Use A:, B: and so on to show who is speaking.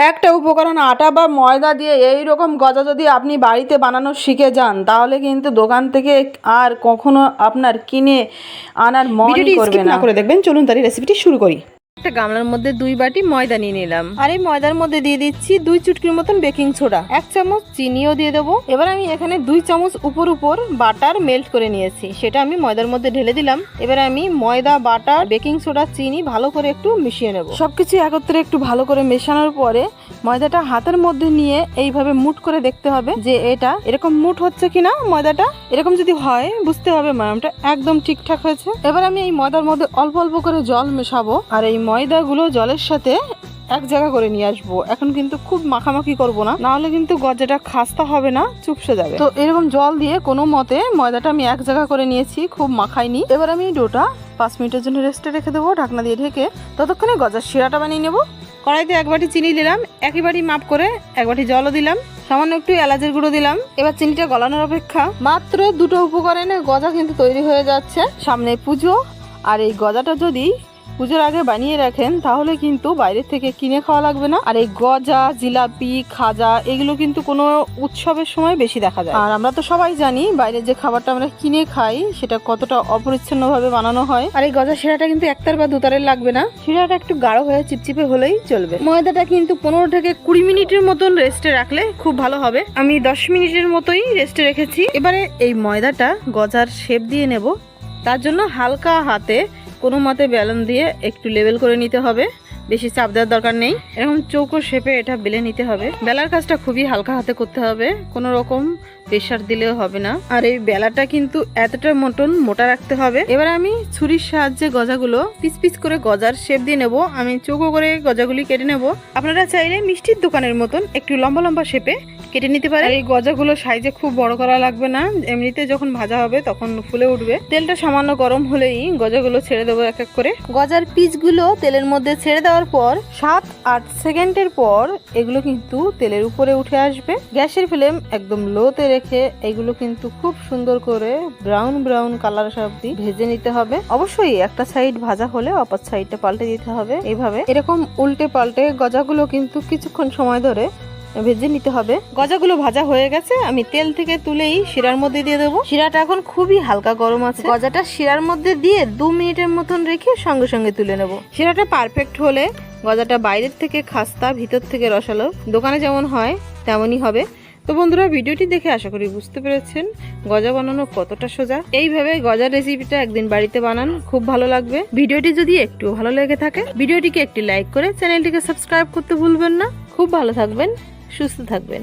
A: একটা উপকরণ আটা বা ময়দা দিয়ে এই রকম গজা যদি আপনি বাড়িতে বানানো শিখে যান তাহলে কিন্তু দোকান থেকে আর কখনো আপনার কিনে আনার মনই করবে না।
B: করে দেখবেন, চলুন তারই রেসিপিটি শুরু করি।
A: একটা গামলার মধ্যে 2 বাটি ময়দা নিয়ে নিলাম, আর এই ময়দার মধ্যে দিয়ে দিচ্ছি 2 চুটকির মতন বেকিং সোডা, 1 চামচ চিনিও দিয়ে দেবো। এবার আমি এখানে 2 চামচ উপর বাটার মেল্ট করে নিয়েছি, সেটা আমি ময়দার মধ্যে ঢেলে দিলাম। এবার আমি ময়দা, বাটার, বেকিং সোডা, চিনি ভালো করে একটু মিশিয়ে নেব। সবকিছু একত্রে একটু ভালো করে মেশানোর পরে ময়দাটা হাতের মধ্যে নিয়ে এইভাবে মুট করে দেখতে হবে যে এটা এরকম মুট হচ্ছে কিনা। ময়দাটা এরকম যদি হয় বুঝতে হবে ময়ামটা একদম ঠিকঠাক হয়েছে। এবার আমি এই ময়দার মধ্যে অল্প অল্প করে জল মেশাবো, আর এই ময়দাগুলো জলের সাথে এক জায়গা করে নিয়ে আসবো। এখন কিন্তু খুব মাখামাখি করব না, নাহলে কিন্তু গজাটা খাস্তা হবে না, চুপসে যাবে। তো এরকম জল দিয়ে কোনো মতে ময়দাটা আমি এক জায়গা করে নিয়েছি, খুব মাখাইনি। এবার আমি ডোটা 5 মিনিটের জন্য রেস্টে রেখে দেবো ঢাকনা দিয়ে ঢেকে। ততক্ষণে গজার শিরাটা বানিয়ে নেবো। কড়াইতে 1 বাটি চিনি দিলাম, একই বাটি মাপ করে 1 বাটি জলও দিলাম, সামান্য একটু এলাচের গুঁড়ো দিলাম। এবার চিনিটা গলানোর অপেক্ষা। মাত্র 2টো উপকরণে গজা কিন্তু তৈরি হয়ে যাচ্ছে। সামনে পুজো, আর এই গজাটা যদি পুজোর আগে বানিয়ে রাখেন তাহলে কিন্তু বাইরে থেকে কিনে খাওয়া লাগবে না। আর এই গজা, জিলাপি, খাজা এগুলো কিন্তু কোনো উৎসবের সময় বেশি দেখা যায়। আর আমরা তো সবাই জানি বাইরে যে খাবারটা আমরা কিনে খাই সেটা কতটা অপরিচ্ছন্ন ভাবে বানানো হয়। আর এই গজা শিরাটা কিন্তু 1 তার বা 2 তারের লাগবে না, শিরাটা একটু গাঢ় হয়ে চিপচিপে হলেই চলবে। ময়দাটা কিন্তু 15 থেকে 20 মিনিটের মতন রেস্টে রাখলে খুব ভালো হবে। আমি 10 মিনিটের মতোই রেস্টে রেখেছি। এবারে এই ময়দাটা গজার শেপ দিয়ে নেব। তার জন্য হালকা হাতে কোনো মতে বেলন দিয়ে একটু লেবেল করে নিতে হবে, বেশি চাপ দেওয়ার দরকার নেই। এরকম চৌকো শেপে এটা বেলে নিতে হবে। বেলার কাজটা খুবই হালকা হাতে করতে হবে, কোনো রকম প্রেসার দিলেও হবে না। আর এই বেলাটা কিন্তু এতটা মতন মোটা রাখতে হবে। এবার আমি ছুরির সাহায্যে গজাগুলো পিস পিস করে গজার শেপ দিয়ে নেব। আমি চৌকো করে গজাগুলি কেটে নেব। আপনারা চাইলে মিষ্টির দোকানের মতন একটু লম্বা লম্বা শেপে কেটে নিতে পারে। এই গজাগুলো সাইজে খুব বড় করা লাগবে না, এমনিতে যখন ভাজা হবে তখন ফুলে উঠবে। তেলটা সামান্য গরম হলেই গজাগুলো ছেড়ে দেবো এক এক করে। গজার পিসগুলো তেলের মধ্যে ছেড়ে দেওয়ার পর 7-8 সেকেন্ডের পর এগুলো কিন্তু তেলের উপরে উঠে আসবে। গ্যাসের ফ্লেম একদম লোতে রেখে এগুলো কিন্তু খুব সুন্দর করে ব্রাউন ব্রাউন কালার অবধি ভেজে নিতে হবে। অবশ্যই একটা সাইড ভাজা হলে অপর সাইডটা পাল্টে দিতে হবে। এইভাবে এরকম উল্টে পাল্টে গজাগুলো কিন্তু কিছুক্ষণ সময় ধরে ভেজে নিতে হবে। গজাগুলো ভাজা হয়ে গেছে, আমি তেল থেকে তুলেই শিরার মধ্যে দিয়ে দেবো। শিরাটা এখন খুবই হালকা গরম আছে। গজাটা শিরার মধ্যে দিয়ে 2 মিনিটের মতন রেখে সঙ্গে সঙ্গে তুলে নেব। শিরাটা পারফেক্ট হলে গজাটা বাইরের থেকে খাস্তা, ভিতর থেকে রসালো, দোকানে যেমন হয় তেমনই হবে। তো বন্ধুরা, ভিডিওটি দেখে আশা করি বুঝতে পেরেছেন গজা বানানো কতটা সোজা। এইভাবে গজার রেসিপিটা একদিন বাড়িতে বানান, খুব ভালো লাগবে। ভিডিওটি যদি একটু ভালো লেগে থাকে ভিডিওটিকে একটি লাইক করে চ্যানেলটিকে সাবস্ক্রাইব করতে ভুলবেন না। খুব ভালো থাকবেন, সুস্থ থাকবেন।